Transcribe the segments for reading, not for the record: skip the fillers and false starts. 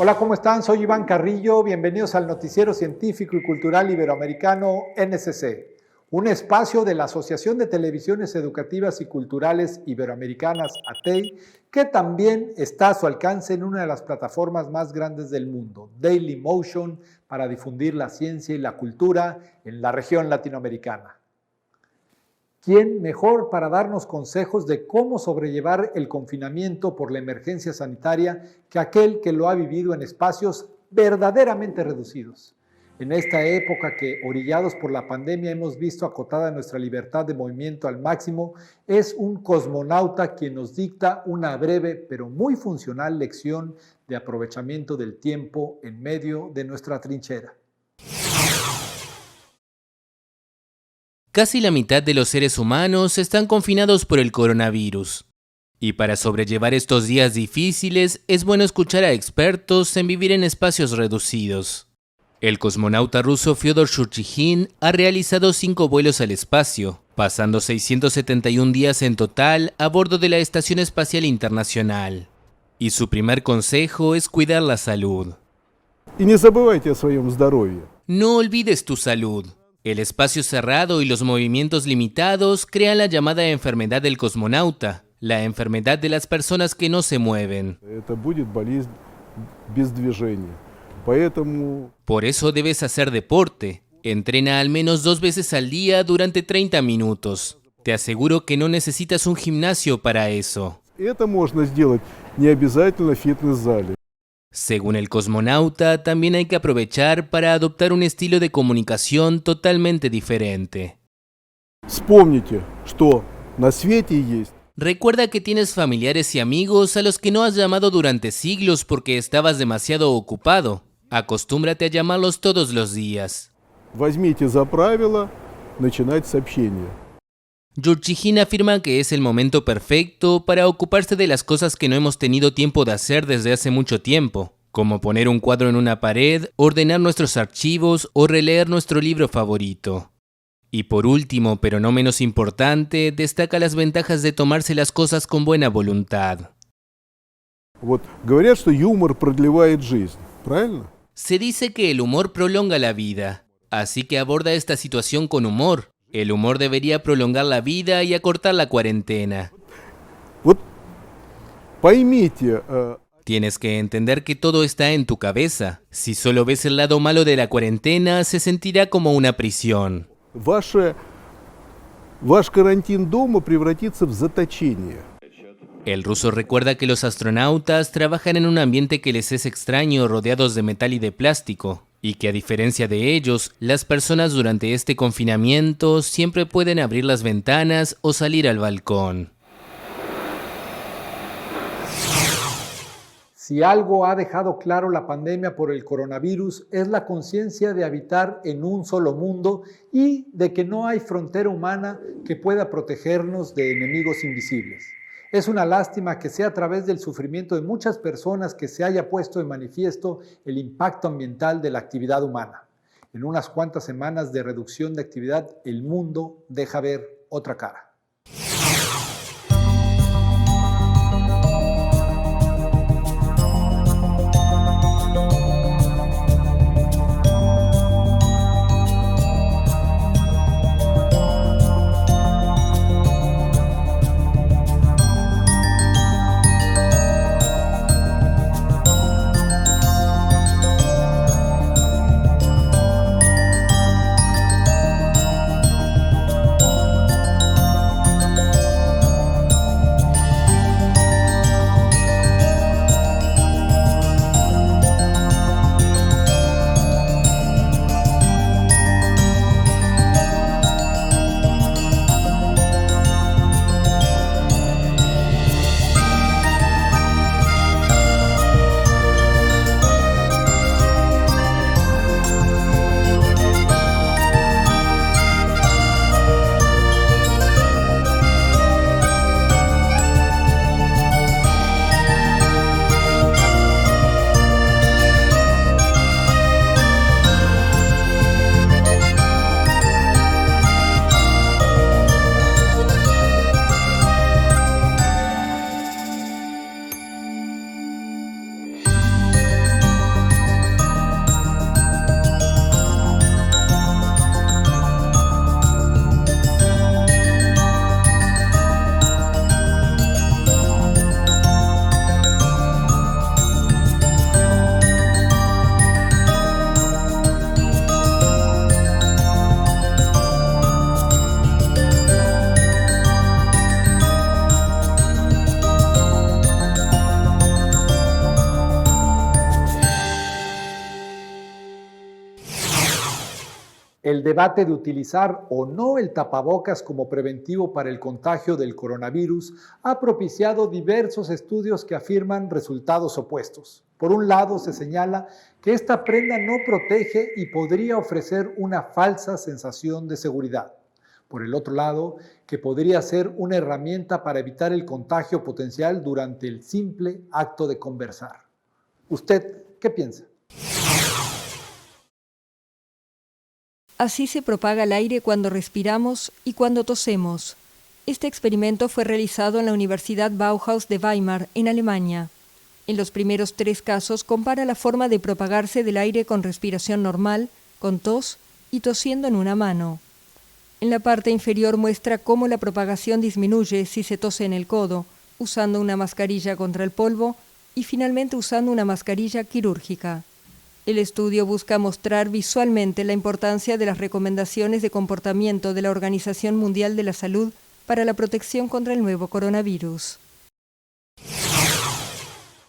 Hola, ¿cómo están? Soy Iván Carrillo. Bienvenidos al Noticiero Científico y Cultural Iberoamericano NSC, un espacio de la Asociación de Televisiones Educativas y Culturales Iberoamericanas, ATEI, que también está a su alcance en una de las plataformas más grandes del mundo, Dailymotion, para difundir la ciencia y la cultura en la región latinoamericana. ¿Quién mejor para darnos consejos de cómo sobrellevar el confinamiento por la emergencia sanitaria que aquel que lo ha vivido en espacios verdaderamente reducidos? En esta época que, orillados por la pandemia, hemos visto acotada nuestra libertad de movimiento al máximo, es un cosmonauta quien nos dicta una breve pero muy funcional lección de aprovechamiento del tiempo en medio de nuestra trinchera. Casi la mitad de los seres humanos están confinados por el coronavirus. Y para sobrellevar estos días difíciles, es bueno escuchar a expertos en vivir en espacios reducidos. El cosmonauta ruso Fyodor Shurchygin ha realizado 5 vuelos al espacio, pasando 671 días en total a bordo de la Estación Espacial Internacional. Y su primer consejo es cuidar la salud. Y no забывайте о своем здоровье. No olvides tu salud. El espacio cerrado y los movimientos limitados crean la llamada enfermedad del cosmonauta, la enfermedad de las personas que no se mueven. Это будет болезнь без движения. Поэтому Por eso debes hacer deporte. Entrena al menos 2 veces al día durante 30 minutos. Te aseguro que no necesitas un gimnasio para eso. это можно сделать не обязательно в фитнес-зале. Según el cosmonauta, también hay que aprovechar para adoptar un estilo de comunicación totalmente diferente. Вспомните, что на свете есть Recuerda que tienes familiares y amigos a los que no has llamado durante siglos porque estabas demasiado ocupado. Acostúmbrate a llamarlos todos los días. Возьмите за правило начинать сообщение. Shurchygin afirma que es el momento perfecto para ocuparse de las cosas que no hemos tenido tiempo de hacer desde hace mucho tiempo, como poner un cuadro en una pared, ordenar nuestros archivos o releer nuestro libro favorito. Y por último, pero no menos importante, destaca las ventajas de tomarse las cosas con buena voluntad. Вот говорят, что юмор продлевает жизнь, правильно? Se dice que el humor prolonga la vida, así que aborda esta situación con humor. El humor debería prolongar la vida y acortar la cuarentena. Вот поймите, Tienes que entender que todo está en tu cabeza. Si solo ves el lado malo de la cuarentena, se sentirá como una prisión. ваш карантин дома превратится в заточение. El ruso recuerda que los astronautas trabajan en un ambiente que les es extraño, rodeados de metal y de plástico, y que a diferencia de ellos, las personas durante este confinamiento siempre pueden abrir las ventanas o salir al balcón. Si algo ha dejado claro la pandemia por el coronavirus es la conciencia de habitar en un solo mundo y de que no hay frontera humana que pueda protegernos de enemigos invisibles. Es una lástima que sea a través del sufrimiento de muchas personas que se haya puesto de manifiesto el impacto ambiental de la actividad humana. En unas cuantas semanas de reducción de actividad, el mundo deja ver otra cara. El debate de utilizar o no el tapabocas como preventivo para el contagio del coronavirus ha propiciado diversos estudios que afirman resultados opuestos. Por un lado, se señala que esta prenda no protege y podría ofrecer una falsa sensación de seguridad. Por el otro lado, que podría ser una herramienta para evitar el contagio potencial durante el simple acto de conversar. ¿Usted qué piensa? Así se propaga el aire cuando respiramos y cuando tosemos. Este experimento fue realizado en la Universidad Bauhaus de Weimar, en Alemania. En los primeros 3 casos compara la forma de propagarse del aire con respiración normal, con tos y tosiendo en una mano. En la parte inferior muestra cómo la propagación disminuye si se tose en el codo, usando una mascarilla contra el polvo y finalmente usando una mascarilla quirúrgica. El estudio busca mostrar visualmente la importancia de las recomendaciones de comportamiento de la Organización Mundial de la Salud para la protección contra el nuevo coronavirus.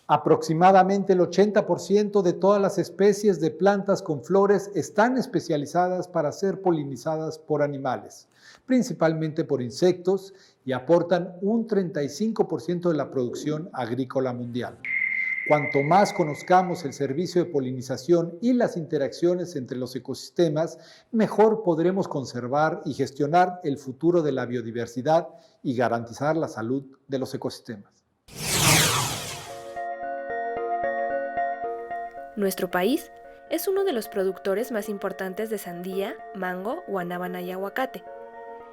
Aproximadamente el 80% de todas las especies de plantas con flores están especializadas para ser polinizadas por animales, principalmente por insectos, y aportan un 35% de la producción agrícola mundial. Cuanto más conozcamos el servicio de polinización y las interacciones entre los ecosistemas, mejor podremos conservar y gestionar el futuro de la biodiversidad y garantizar la salud de los ecosistemas. Nuestro país es uno de los productores más importantes de sandía, mango, guanábana y aguacate.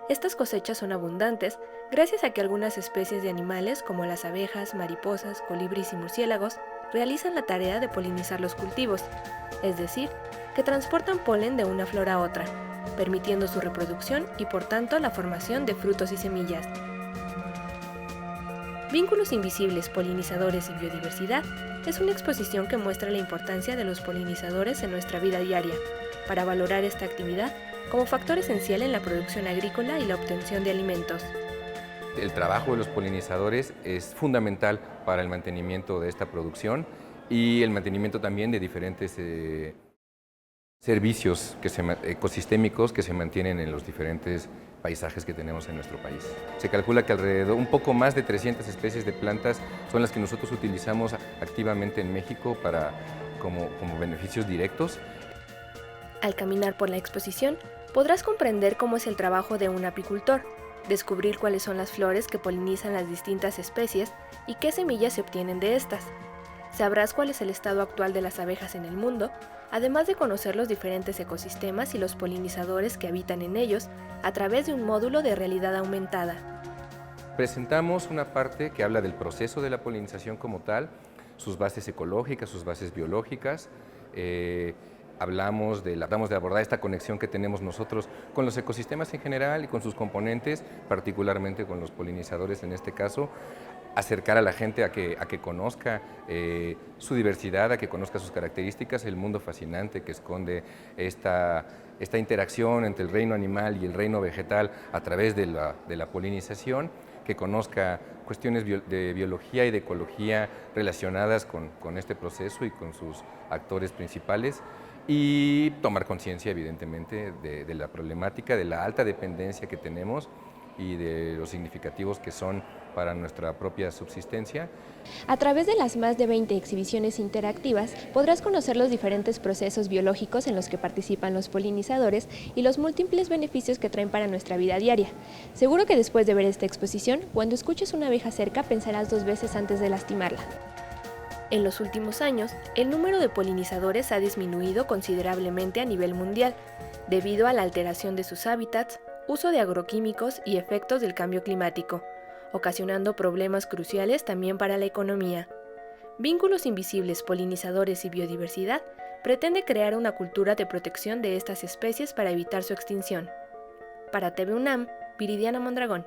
Estas cosechas son abundantes gracias a que algunas especies de animales como las abejas, mariposas, colibríes y murciélagos realizan la tarea de polinizar los cultivos, es decir, que transportan polen de una flor a otra, permitiendo su reproducción y por tanto la formación de frutos y semillas. Vínculos invisibles, polinizadores y biodiversidad es una exposición que muestra la importancia de los polinizadores en nuestra vida diaria, para valorar esta actividad como factor esencial en la producción agrícola y la obtención de alimentos. El trabajo de los polinizadores es fundamental para el mantenimiento de esta producción y el mantenimiento también de diferentes servicios ecosistémicos que se mantienen en los diferentes paisajes que tenemos en nuestro país. Se calcula que alrededor, un poco más de 300 especies de plantas son las que nosotros utilizamos activamente en México como beneficios directos. Al caminar por la exposición, podrás comprender cómo es el trabajo de un apicultor, descubrir cuáles son las flores que polinizan las distintas especies y qué semillas se obtienen de estas. Sabrás cuál es el estado actual de las abejas en el mundo, además de conocer los diferentes ecosistemas y los polinizadores que habitan en ellos a través de un módulo de realidad aumentada. Presentamos una parte que habla del proceso de la polinización como tal, sus bases ecológicas, sus bases biológicas. Hablamos de abordar esta conexión que tenemos nosotros con los ecosistemas en general y con sus componentes, particularmente con los polinizadores en este caso, acercar a la gente a que conozca su diversidad, a que conozca sus características, el mundo fascinante que esconde esta interacción entre el reino animal y el reino vegetal a través de la polinización, que conozca cuestiones de biología y de ecología relacionadas con este proceso y con sus actores principales, y tomar conciencia, evidentemente, de la problemática, de la alta dependencia que tenemos y de los significativos que son para nuestra propia subsistencia. A través de las más de 20 exhibiciones interactivas podrás conocer los diferentes procesos biológicos en los que participan los polinizadores y los múltiples beneficios que traen para nuestra vida diaria. Seguro que después de ver esta exposición, cuando escuches una abeja cerca pensarás 2 veces antes de lastimarla. En los últimos años, el número de polinizadores ha disminuido considerablemente a nivel mundial, debido a la alteración de sus hábitats, uso de agroquímicos y efectos del cambio climático, ocasionando problemas cruciales también para la economía. Vínculos invisibles, polinizadores y biodiversidad pretende crear una cultura de protección de estas especies para evitar su extinción. Para TV UNAM, Viridiana Mondragón.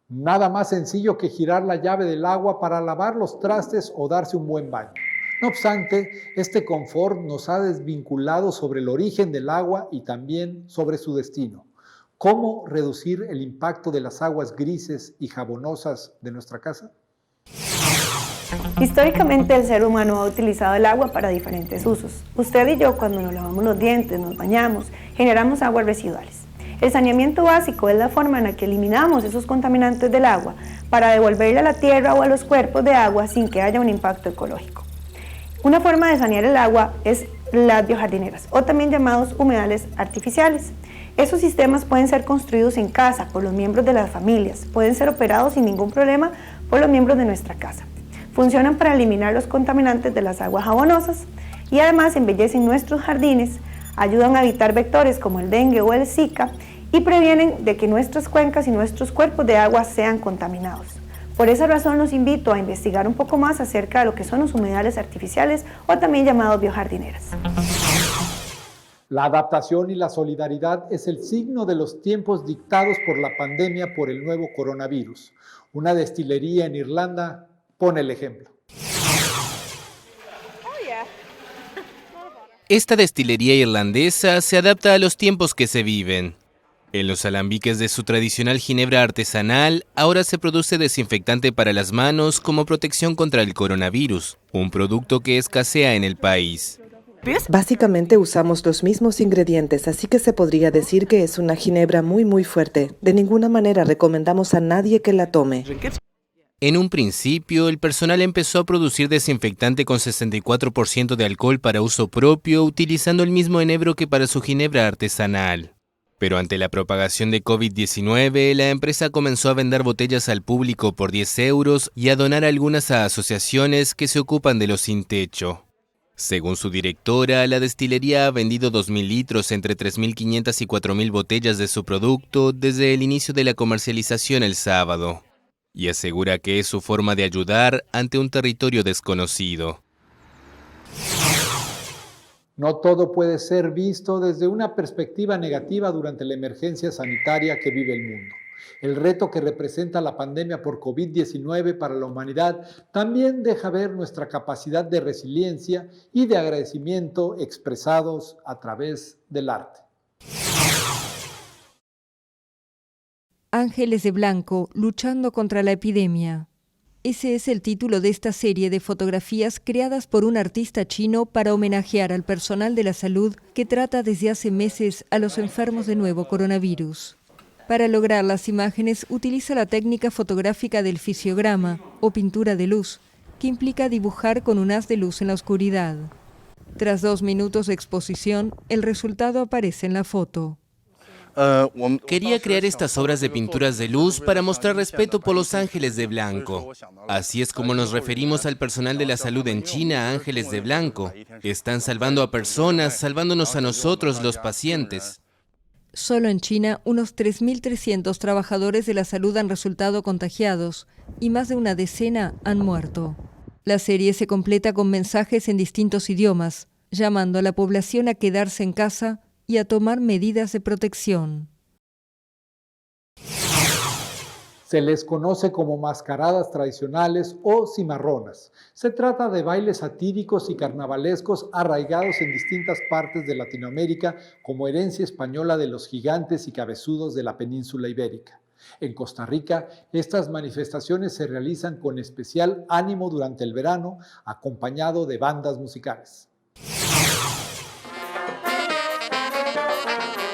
Nada más sencillo que girar la llave del agua para lavar los trastes o darse un buen baño. No obstante, este confort nos ha desvinculado sobre el origen del agua y también sobre su destino. ¿Cómo reducir el impacto de las aguas grises y jabonosas de nuestra casa? Históricamente el ser humano ha utilizado el agua para diferentes usos. Usted y yo, cuando nos lavamos los dientes, nos bañamos, generamos aguas residuales. El saneamiento básico es la forma en la que eliminamos esos contaminantes del agua para devolverle a la tierra o a los cuerpos de agua sin que haya un impacto ecológico. Una forma de sanear el agua es las biojardineras, o también llamados humedales artificiales. Esos sistemas pueden ser construidos en casa por los miembros de las familias, pueden ser operados sin ningún problema por los miembros de nuestra casa. Funcionan para eliminar los contaminantes de las aguas jabonosas y además embellecen nuestros jardines, ayudan a evitar vectores como el dengue o el Zika y previenen de que nuestras cuencas y nuestros cuerpos de agua sean contaminados. Por esa razón los invito a investigar un poco más acerca de lo que son los humedales artificiales o también llamados biojardineras. La adaptación y la solidaridad es el signo de los tiempos dictados por la pandemia por el nuevo coronavirus. Una destilería en Irlanda pone el ejemplo. Esta destilería irlandesa se adapta a los tiempos que se viven. En los alambiques de su tradicional ginebra artesanal, ahora se produce desinfectante para las manos como protección contra el coronavirus, un producto que escasea en el país. Básicamente usamos los mismos ingredientes, así que se podría decir que es una ginebra muy fuerte. De ninguna manera recomendamos a nadie que la tome. En un principio, el personal empezó a producir desinfectante con 64% de alcohol para uso propio, utilizando el mismo enebro que para su ginebra artesanal. Pero ante la propagación de COVID-19, la empresa comenzó a vender botellas al público por 10 euros y a donar algunas a asociaciones que se ocupan de los sin techo. Según su directora, la destilería ha vendido 2.000 litros entre 3.500 y 4.000 botellas de su producto desde el inicio de la comercialización el sábado, y asegura que es su forma de ayudar ante un territorio desconocido. No todo puede ser visto desde una perspectiva negativa durante la emergencia sanitaria que vive el mundo. El reto que representa la pandemia por COVID-19 para la humanidad también deja ver nuestra capacidad de resiliencia y de agradecimiento expresados a través del arte. Ángeles de Blanco, luchando contra la epidemia. Ese es el título de esta serie de fotografías creadas por un artista chino para homenajear al personal de la salud que trata desde hace meses a los enfermos de nuevo coronavirus. Para lograr las imágenes utiliza la técnica fotográfica del fisiograma o pintura de luz, que implica dibujar con un haz de luz en la oscuridad. Tras 2 minutos de exposición, el resultado aparece en la foto. Quería crear estas obras de pinturas de luz para mostrar respeto por los ángeles de blanco. Así es como nos referimos al personal de la salud en China, ángeles de blanco. Están salvando a personas, salvándonos a nosotros, los pacientes. Solo en China, unos 3.300 trabajadores de la salud han resultado contagiados y más de una decena han muerto. La serie se completa con mensajes en distintos idiomas, llamando a la población a quedarse en casa y a tomar medidas de protección. Se les conoce como mascaradas tradicionales o cimarronas. Se trata de bailes satíricos y carnavalescos arraigados en distintas partes de Latinoamérica como herencia española de los gigantes y cabezudos de la península ibérica. En Costa Rica, estas manifestaciones se realizan con especial ánimo durante el verano, acompañado de bandas musicales.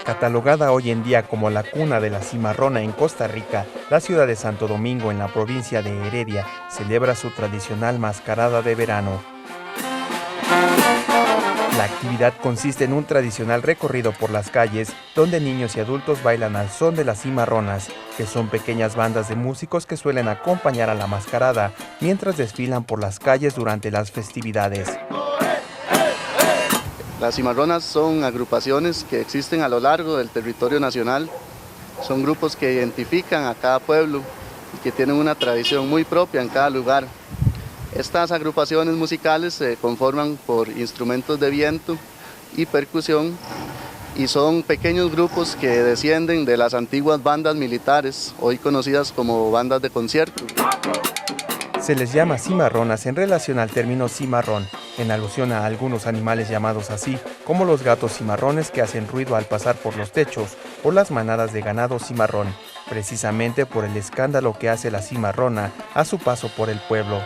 Catalogada hoy en día como la cuna de la cimarrona en Costa Rica, la ciudad de Santo Domingo, en la provincia de Heredia, celebra su tradicional mascarada de verano. La actividad consiste en un tradicional recorrido por las calles, donde niños y adultos bailan al son de las cimarronas, que son pequeñas bandas de músicos que suelen acompañar a la mascarada, mientras desfilan por las calles durante las festividades. Las cimarronas son agrupaciones que existen a lo largo del territorio nacional. Son grupos que identifican a cada pueblo y que tienen una tradición muy propia en cada lugar. Estas agrupaciones musicales se conforman por instrumentos de viento y percusión y son pequeños grupos que descienden de las antiguas bandas militares, hoy conocidas como bandas de concierto. Se les llama cimarronas en relación al término cimarrón, en alusión a algunos animales llamados así, como los gatos cimarrones que hacen ruido al pasar por los techos, o las manadas de ganado cimarrón, precisamente por el escándalo que hace la cimarrona a su paso por el pueblo.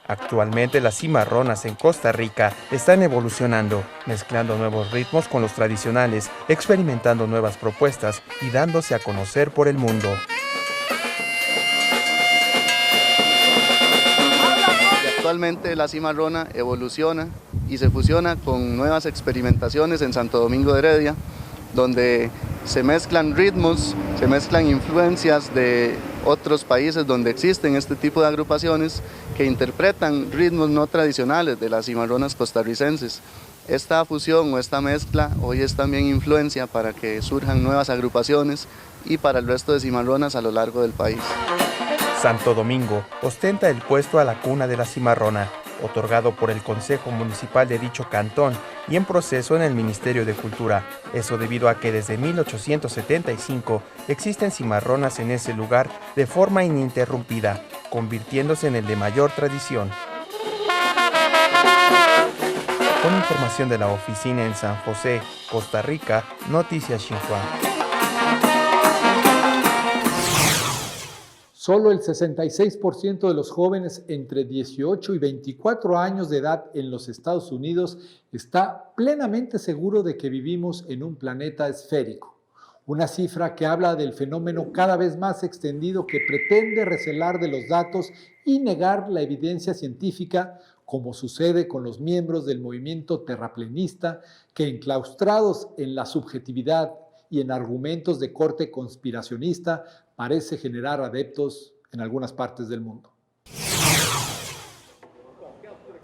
Actualmente las cimarronas en Costa Rica están evolucionando, mezclando nuevos ritmos con los tradicionales, experimentando nuevas propuestas y dándose a conocer por el mundo. Actualmente la cimarrona evoluciona y se fusiona con nuevas experimentaciones en Santo Domingo de Heredia, donde se mezclan ritmos, se mezclan influencias de otros países donde existen este tipo de agrupaciones que interpretan ritmos no tradicionales de las cimarronas costarricenses. Esta fusión o esta mezcla hoy es también influencia para que surjan nuevas agrupaciones y para el resto de cimarronas a lo largo del país. Santo Domingo ostenta el puesto a la cuna de la cimarrona, otorgado por el Consejo Municipal de dicho cantón y en proceso en el Ministerio de Cultura. Eso debido a que desde 1875 existen cimarronas en ese lugar de forma ininterrumpida, convirtiéndose en el de mayor tradición. Con información de la oficina en San José, Costa Rica, Noticias Xinhua. Solo el 66% de los jóvenes entre 18 y 24 años de edad en los Estados Unidos está plenamente seguro de que vivimos en un planeta esférico. Una cifra que habla del fenómeno cada vez más extendido que pretende recelar de los datos y negar la evidencia científica, como sucede con los miembros del movimiento terraplenista que, enclaustrados en la subjetividad y en argumentos de corte conspiracionista, parece generar adeptos en algunas partes del mundo.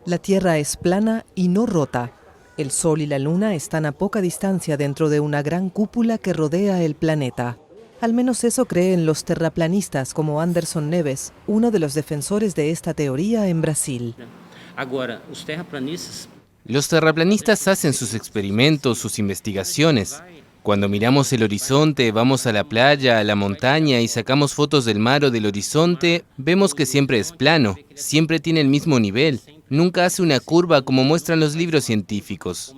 La Tierra es plana y no rota. El Sol y la Luna están a poca distancia dentro de una gran cúpula que rodea el planeta. Al menos eso creen los terraplanistas como Anderson Neves, uno de los defensores de esta teoría en Brasil. Los terraplanistas hacen sus experimentos, sus investigaciones. Cuando miramos el horizonte, vamos a la playa, a la montaña y sacamos fotos del mar o del horizonte, vemos que siempre es plano, siempre tiene el mismo nivel, nunca hace una curva como muestran los libros científicos.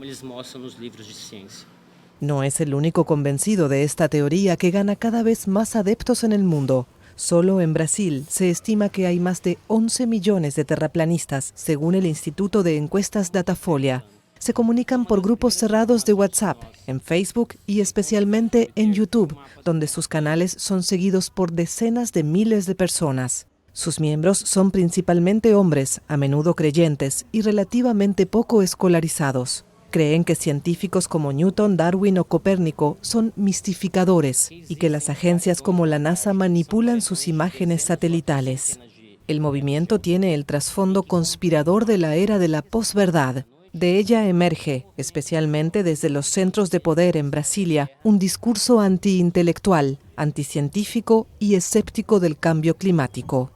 No es el único convencido de esta teoría que gana cada vez más adeptos en el mundo. Solo en Brasil se estima que hay más de 11 millones de terraplanistas, según el Instituto de Encuestas Datafolha. Se comunican por grupos cerrados de WhatsApp, en Facebook y especialmente en YouTube, donde sus canales son seguidos por decenas de miles de personas. Sus miembros son principalmente hombres, a menudo creyentes y relativamente poco escolarizados. Creen que científicos como Newton, Darwin o Copérnico son mistificadores y que las agencias como la NASA manipulan sus imágenes satelitales. El movimiento tiene el trasfondo conspirador de la era de la posverdad. De ella emerge, especialmente desde los centros de poder en Brasilia, un discurso antiintelectual, anticientífico y escéptico del cambio climático.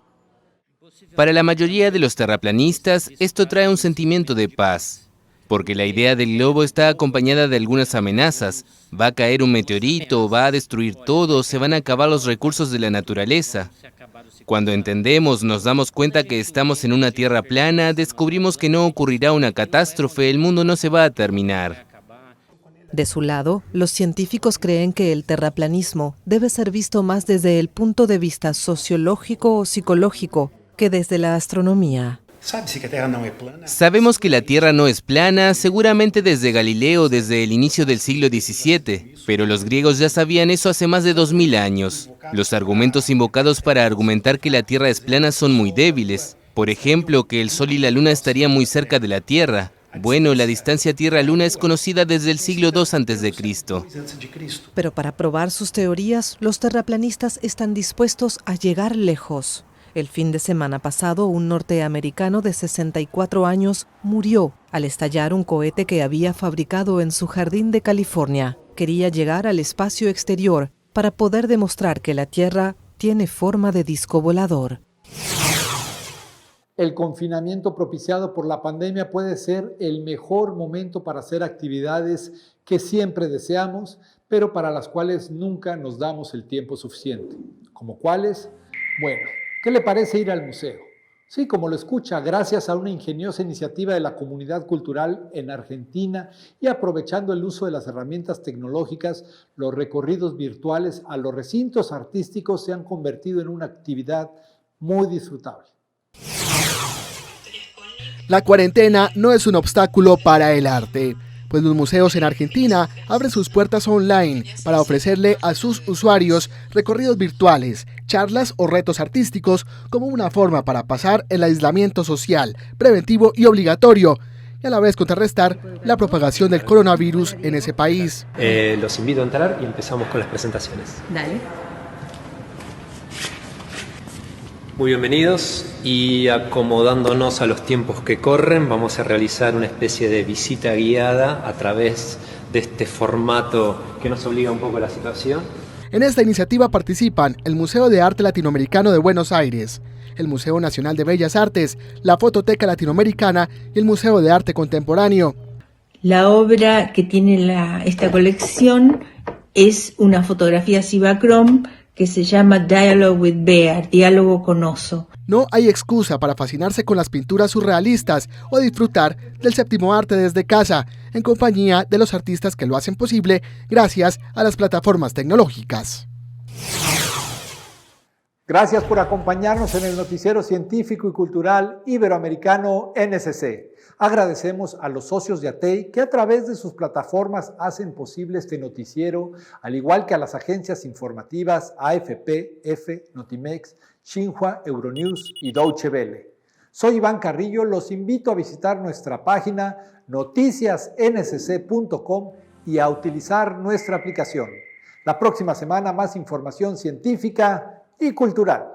Para la mayoría de los terraplanistas, esto trae un sentimiento de paz, porque la idea del globo está acompañada de algunas amenazas. Va a caer un meteorito, va a destruir todo, se van a acabar los recursos de la naturaleza. Cuando entendemos, nos damos cuenta que estamos en una tierra plana, descubrimos que no ocurrirá una catástrofe, el mundo no se va a terminar. De su lado, los científicos creen que el terraplanismo debe ser visto más desde el punto de vista sociológico o psicológico que desde la astronomía. Sabemos que la Tierra no es plana, seguramente desde Galileo, desde el inicio del siglo XVII, pero los griegos ya sabían eso hace más de 2000 años. Los argumentos invocados para argumentar que la Tierra es plana son muy débiles. Por ejemplo, que el Sol y la Luna estarían muy cerca de la Tierra. Bueno, la distancia Tierra-Luna es conocida desde el siglo II a.C. Pero para probar sus teorías, los terraplanistas están dispuestos a llegar lejos. El fin de semana pasado, un norteamericano de 64 años murió al estallar un cohete que había fabricado en su jardín de California. Quería llegar al espacio exterior para poder demostrar que la Tierra tiene forma de disco volador. El confinamiento propiciado por la pandemia puede ser el mejor momento para hacer actividades que siempre deseamos, pero para las cuales nunca nos damos el tiempo suficiente. ¿Como cuáles? Bueno, ¿qué le parece ir al museo? Sí, como lo escucha, gracias a una ingeniosa iniciativa de la comunidad cultural en Argentina y aprovechando el uso de las herramientas tecnológicas, los recorridos virtuales a los recintos artísticos se han convertido en una actividad muy disfrutable. La cuarentena no es un obstáculo para el arte, pues los museos en Argentina abren sus puertas online para ofrecerle a sus usuarios recorridos virtuales, charlas o retos artísticos como una forma para pasar el aislamiento social, preventivo y obligatorio, y a la vez contrarrestar la propagación del coronavirus en ese país. Los invito a entrar y empezamos con las presentaciones. Dale. Muy bienvenidos, y acomodándonos a los tiempos que corren, vamos a realizar una especie de visita guiada a través de este formato que nos obliga un poco a la situación. En esta iniciativa participan el Museo de Arte Latinoamericano de Buenos Aires, el Museo Nacional de Bellas Artes, la Fototeca Latinoamericana y el Museo de Arte Contemporáneo. La obra que tiene esta colección es una fotografía Cibachrome que se llama Dialogue with Bear, diálogo con oso. No hay excusa para fascinarse con las pinturas surrealistas o disfrutar del séptimo arte desde casa, en compañía de los artistas que lo hacen posible gracias a las plataformas tecnológicas. Gracias por acompañarnos en el noticiero científico y cultural iberoamericano NSC. Agradecemos a los socios de ATEI que a través de sus plataformas hacen posible este noticiero, al igual que a las agencias informativas AFP, EFE, Notimex, Xinhua, Euronews y Deutsche Welle. Soy Iván Carrillo, los invito a visitar nuestra página noticiasnsc.com y a utilizar nuestra aplicación. La próxima semana más información científica y cultural.